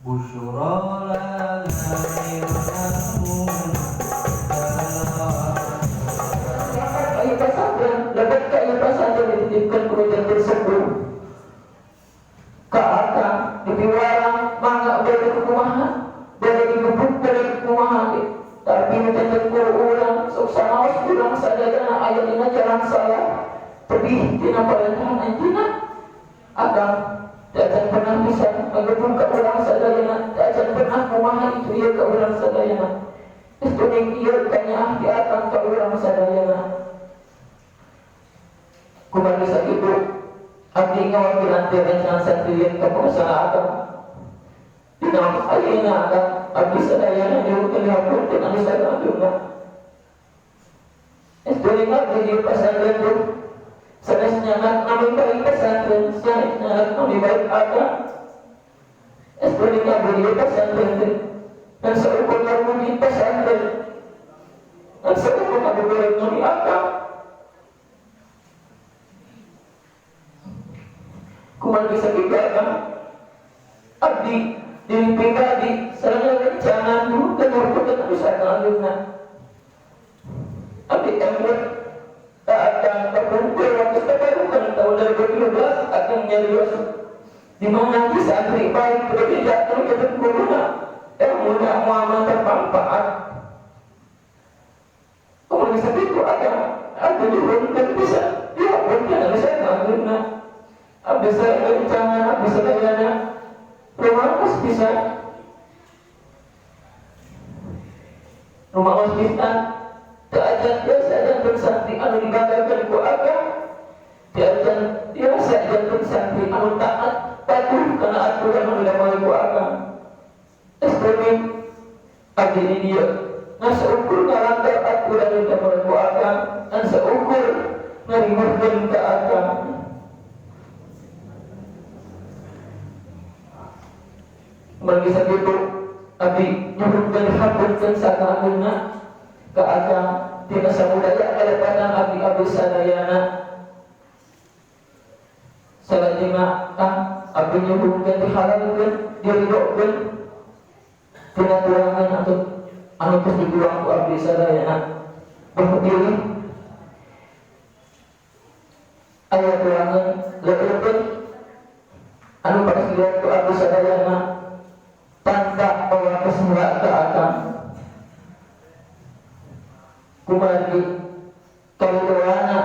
Busyra lana Ayat pesantren, lepas ke ayat pesantren dititipkan kemudian tersebut ke akan dipiwarang mangga dari kekumahan dari dibubuk dari kekumahan tapi menjadi kurang suksana kurang sadayana ayat ini jalan salah tapi tina perintahan anjina akan tidak pernah bisa mengebuk ke orang sadayana tidak pernah kumahan itu ia ke orang sadayana itu yang ia kanya di akan ke orang sadayana kuman bisa itu abdi ngawal binanti rencana satriyan kepuasan akan dinam ayana akan abdi sadayana dihukum dihapun dengan disana juga itu yang abdi di pesantren itu senesnya nami baik pesantren senesnya nami baik akan itu yang abdi di pesantren itu dan seukur nami di pesantren dan seukur nami baik nami akan kuman bisa dikatakan abdi diri pribadi serta rencana dulu dan merupakan bisa kelanjutnya abdi ember tak akan terkumpul waktu terbarukan tahun 2012 akan menyerius di mana di santri baik berbeda terkait corona mudah muamal bermanfaat kuman bisa itu akan abdi diurunkan bisa diurunkan bisa kelanjutnya abdi saya rencana abdi sadayana rumah bisa rumah hospital keadaan biasa dan bersantri anu dibanggakan ku agam keadaan biasa dan bersantri anu taat patuh karena aturan anu dilakukan ku agam SPM abdi ini dia nah seukur ngalanggar aturan anu dilakukan ku agam dan seukur ngarimuhkan ke agam bagi segitu abdi nyuruhkan hapunkan sakamuna ke agam tina samudaya kalepatan abdi sadayana salajima abdi nyuruhkan dihalalkan diridhokan tina turangan atau anu terus dibuang ku abdi sadayana berdiri ayat turangan leukeun anu pada silat ku abdi sadayana tanpa bahwa kesemua ke akan kumari kalau doana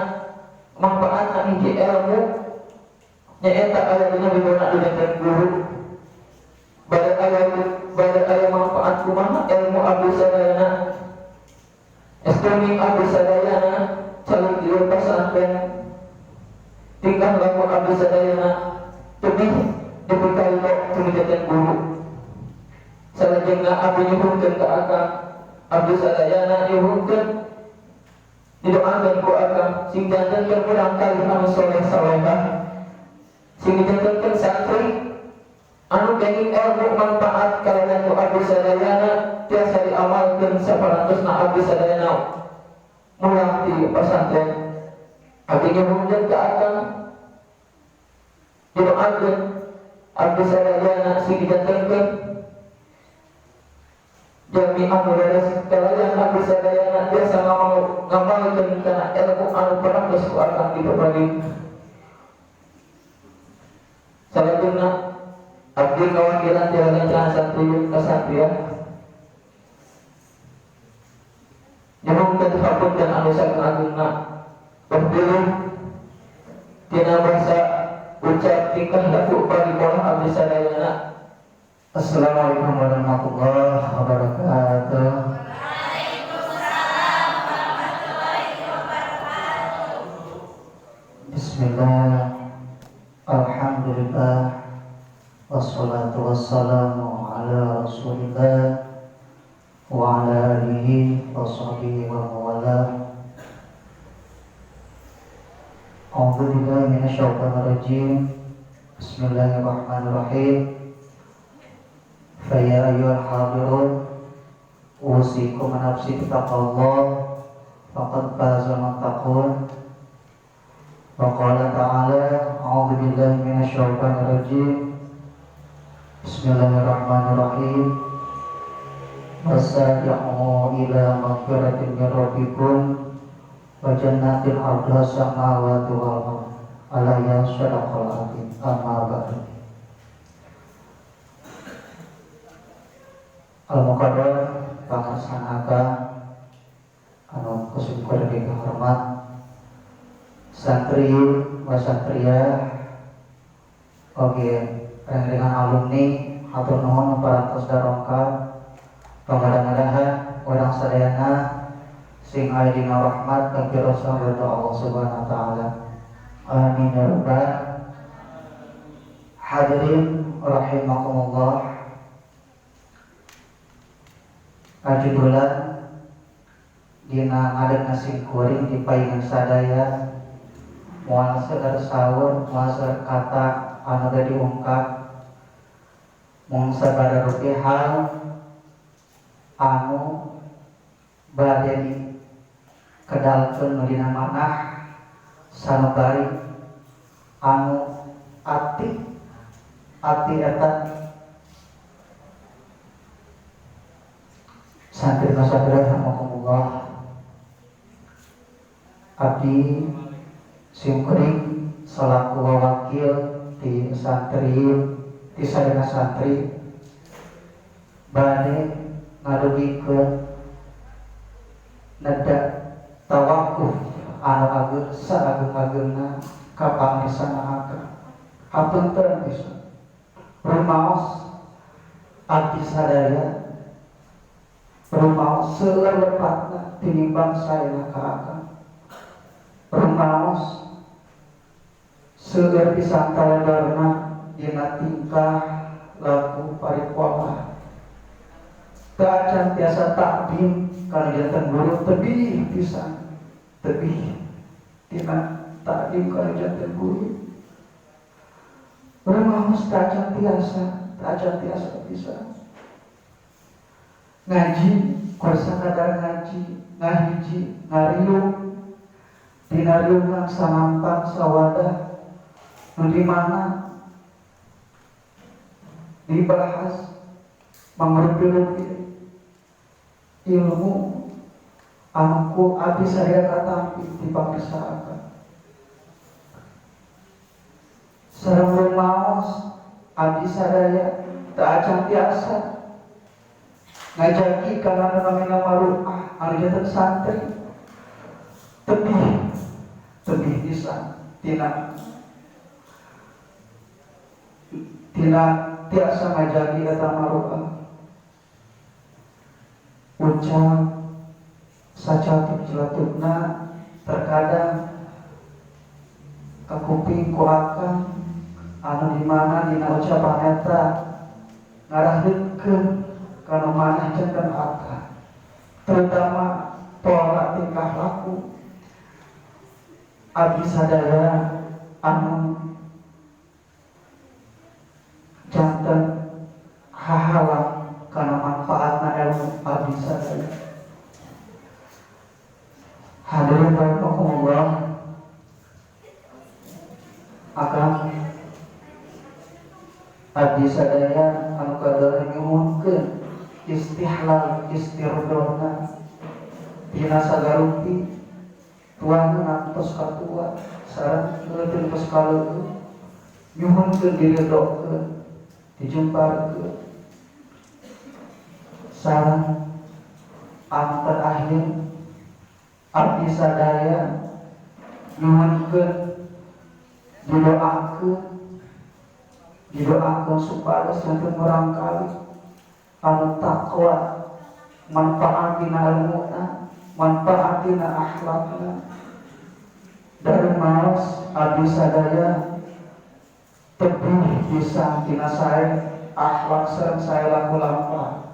manfaat hiji ilmu nyaeta ayatnya bibona dengan guru pada ayat manfaat kumaha ilmu abdi sadayana streaming abdi sadayana calon di pesantren tingkah laku abdi sadayana lebih dibekali dengan guru salajengna abdi nyuhunkeun ka akang abdi sadayana nyuhunkeun didoakeun ku akang sing jantenkeun urang kali anu soleh salehah sing jantenkeun santri anu kenging ilmu manfaat kalana ku abdi sadayana tiasa diamalkeun saparantusna abdi sadayana mulang di pesantren abdi nyuhunkeun ka akang didoakeun abdi sadayana sing jantenkeun jami anu leres kalayan abdi sadayana biasa ngamalkeun kana ilmu anu pernah geus ku akang dibagi salajengna abdi kawakilan ti rencana santri kasatrian nyuhunkeun hapunten anu saking agungna berdiri tina basa ucap tingkah laku paripurna abdi sadayana. Assalamualaikum warahmatullahi wabarakatuh. Waalaikumsalam warahmatullahi wabarakatuh. Bismillah, alhamdulillah, wassalatu wassalamu ala rasulillah wa ala alihi wa sahbihi wa mawala. A'udzu billahi minasyaitonir rajim. Bismillahirrahmanirrahim. Faya ayyuhal hadirun usikum nafsi bittaqwallah faqad faza man taqun wa qala ta'ala a'udzu billahi minasyaitonir rajim Bismillahirrahmanirrahim. Wasari'u ila maghfiratin min rabbikum wa jannatin 'arduha samawati wal ardh. Alaya sadaqal azim. Amma ba'du. Al-Muqaddar pangarsanakan anu kusumkur dihormat santri wa santriya oge dengan alumni atau nuhun parantos daroka pangadahan orang sadayana sing aya dina rahmat kaki Rasul Allah Subhanahu wa taala. Amin ya rabbal hadirin rahimakumullah. Kajudulan dina ngadeg nasi goreng di paingan sadaya moal seger sahur moal seger kata anu tadi diungkap mung sabaraha hal anu bade di kedalkeun dina manah sanubari anu ati eta santri masatria rahimakumullah. Abdi simkuring selaku wakil di santri di sadana santri bade ngadugikeun nada tawakuf anu ageun saageung-ageungna ka pamirsanahaken. Hapunten bisa rumaos abdi sadaya rumaos seueur-lepatna tinimbang saena ka akang rumaos seueur pisan taladarna dina tingkah laku paripurna teu acan tiasa takdim kana janten guru tebih pisan tebih tina takdim kana janten guru rumaos teu acan tiasa pisan ngaji kuasa kadar ngaji ngahiji ngariung dina riungan samampan sawadah nu di mana dibahas mangrupi-rupi ilmu anu ku abdi sadaya katampi dipamirsaaken sareng rumaos abdi sadaya teu acan tiasa ngajaki kana namina maruah anu janten santri tebih pisan tina tiasa ngajaki eta maruah ucap sacatuk-catukna terkadang kakuping ku akang anu di mana dina ucapan eta ngarahdeutkeun kana maneh janten akang terutama pola tingkah laku abdi sadaya anu janten hahalang kana manfaatna ilmu abdi sadaya. Hadirin rahimakumullah, akan abdi sadaya anu kadang nyuhunkeun istihlal istirdohna dina sagarupi tuangan antos katua sareng ngeuteun tos kaleukeun nyuhunkeun diridokeun dijumparkeun sareng anu terakhir abdi sadaya nyuhunkeun didoakeun supados janten barangkali anu taqwa manfaatina ilmuna manfaatina akhlakna dari maos abdi sadaya tebih pisan tina sae akhlak sareng sae laku lampah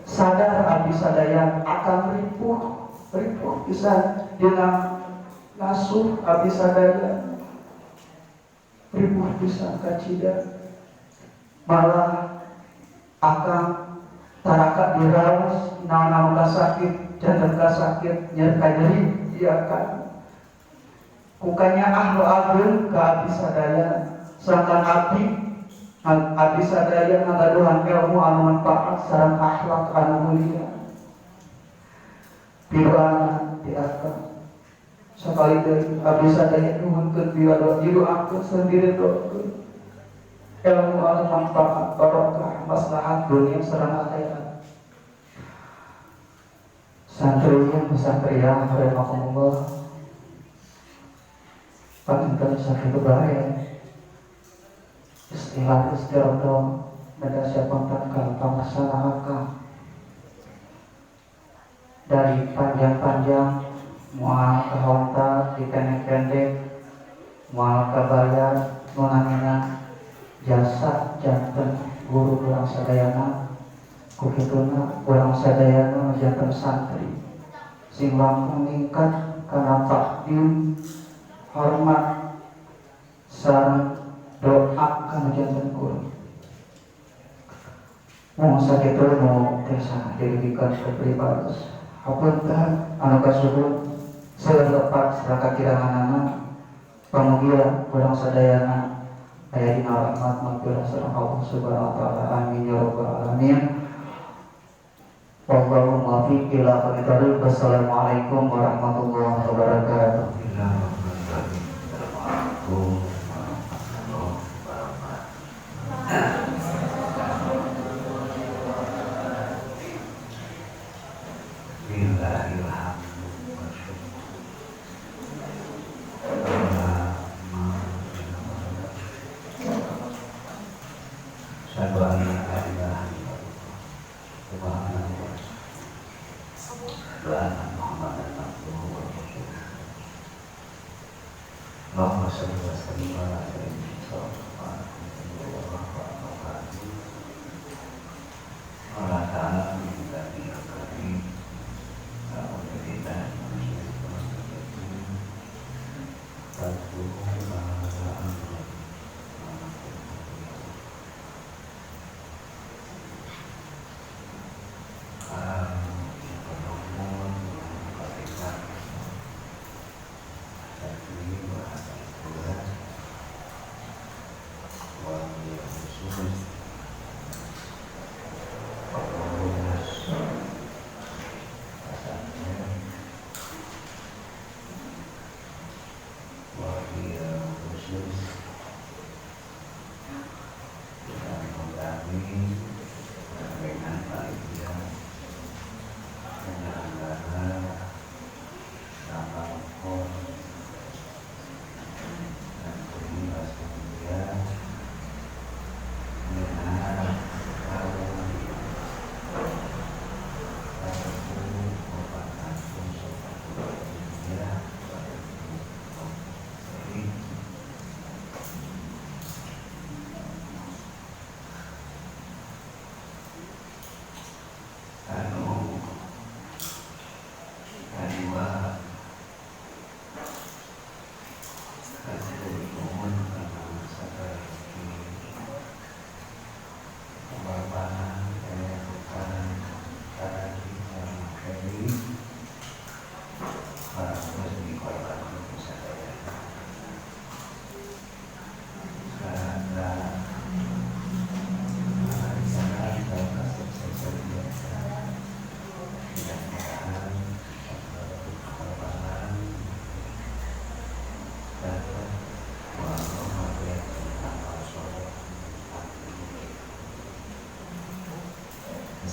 sadar abdi sadaya akan ripuh pisan dina ngasuh abdi sadaya ripuh pisan kacida malah akan taraka diraos naon-naon kasakit janten kasakit nyerta nyeri ieu kan kukanya ahlu ageun ka abdi sadaya sedangkan abdi abdi sadaya ngagaduhan ilmu anu manfaat sareng akhlak anu mulia. Piwala diakan sekali deui abdi sadaya nuhunkeun piwala didoakeun sendiri doakeun ilmu anu manfaat barokah maslahat dunia sareng akhirat. Santrinya pesantren rahimakumullah panjenengan sakitu bae istilah istirodo medasya kontak pamasanahaka dari panjang-panjang mual kahontak di pendek-pendek mual kabayar nunanina jasa janten guru urang sadayana kukituna urang sadayana janten santri sing langkung ningkat kana takdim hormat sareng doa kana janten guru. Mau sakitu mau tiasa dirugikan ke pribadi. Hapunten anu kasuhun selepat seraka kiranganana pamugia urang sadayana aya dina rahmat maghfirah sareng Allah Subhanahu wa taala. Amin ya rabbal alamin. Wallahu muwaffiq ila aqwamit thoriq. Wassalamualaikum warahmatullahi wabarakatuh.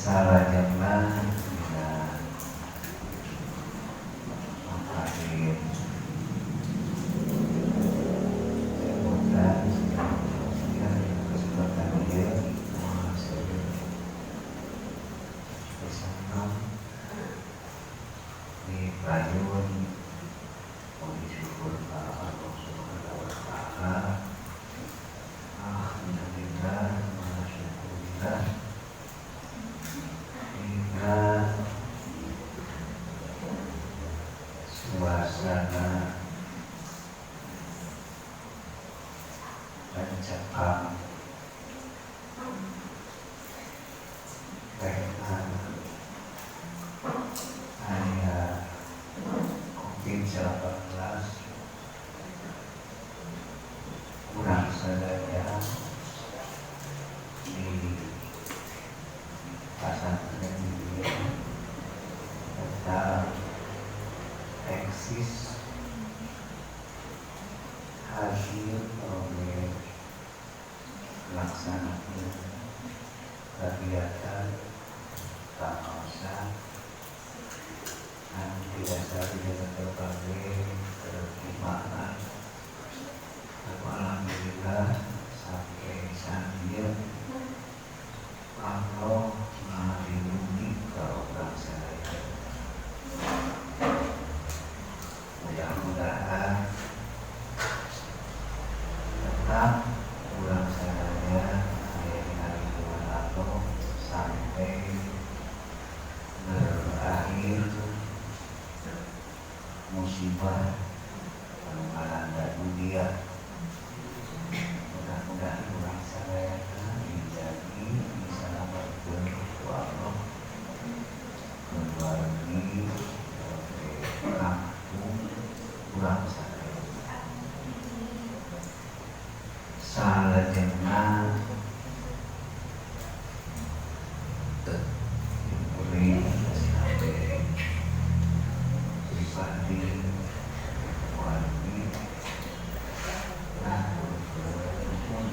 Salah jangan dengan menghadir sebutan kesempatan dia bersama di Prayun syukur Allah Subhanahu wa taala. Alhamdulillah wa syukurillah. kegiatan kawasan yang didasari dengan berbagai pertimbangan. Alhamdulillah sampai saat ini Allah melindungi orang saya. Mudah-mudahan tetap orang saya dengan Tuhan Allah sampai berakhir musibah yang melanda dunia. Mudah-mudahan orang saya menjadi bisa berdoa kembali kampung orang saya. Salajengna diberi sampai pribadi wali nah berkumpul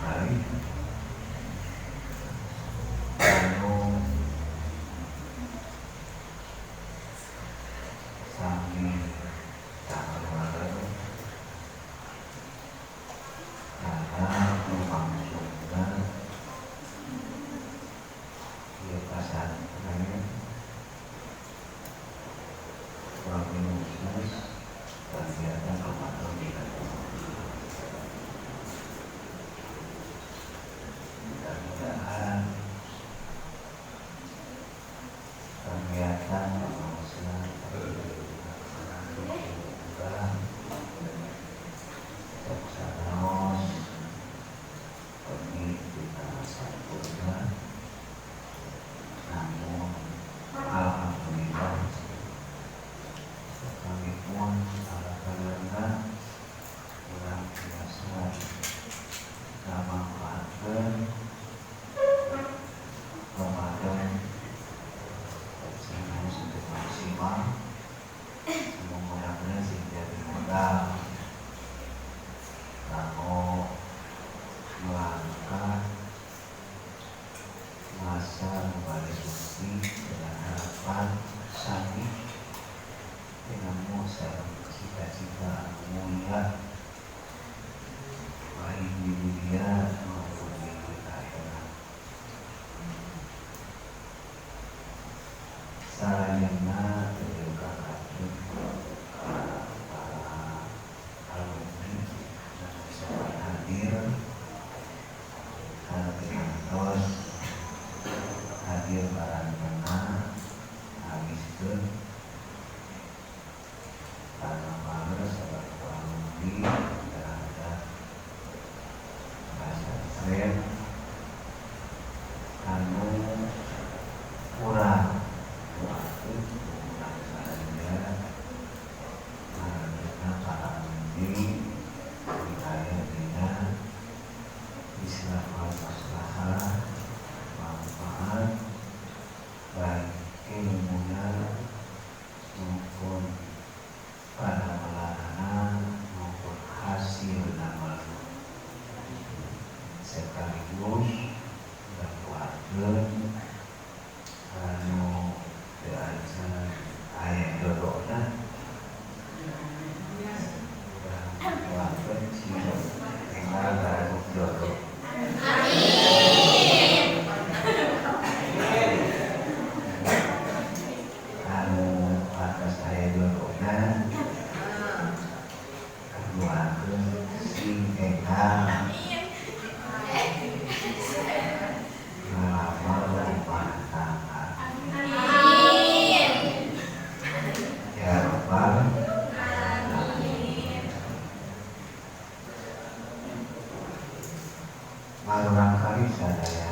hari anu sami tanggal karena memangsungkan dia pasal lain orang khusus kegiatan Ramadan di mudah-mudahan kegiatan Ramadan Sanos ini kita sempurna, namun alhamdulillah kami pun alhamdulillah luar biasa memanfaatkan Ramadan Sanos untuk maksimal. Mudah-mudahan sehingga modal mau melangkah masa balik suci dengan harapan sami dengan musa cita-cita mulia baik di dunia maupun di akhirat. Sarjana terbuka kartu para alumni dan semua hadir terus hadir barang kena habiskan karena malas sahabat alumni terhadap bahasa tren anu kurang waktu kurang saja karena para alumni dikaya dengan Islam maslahah manfaat baik ilmunya maupun pada pelayanan maupun hasil amal sekaligus dakwahkeun anu diajar aya jodohna dakwahkeun siapa tinggal dari jodoh. Anu atas saya jodohna keluarga sing engkang melamar rumah tangga. Ya Rabbal alamin. Barangkali sadaya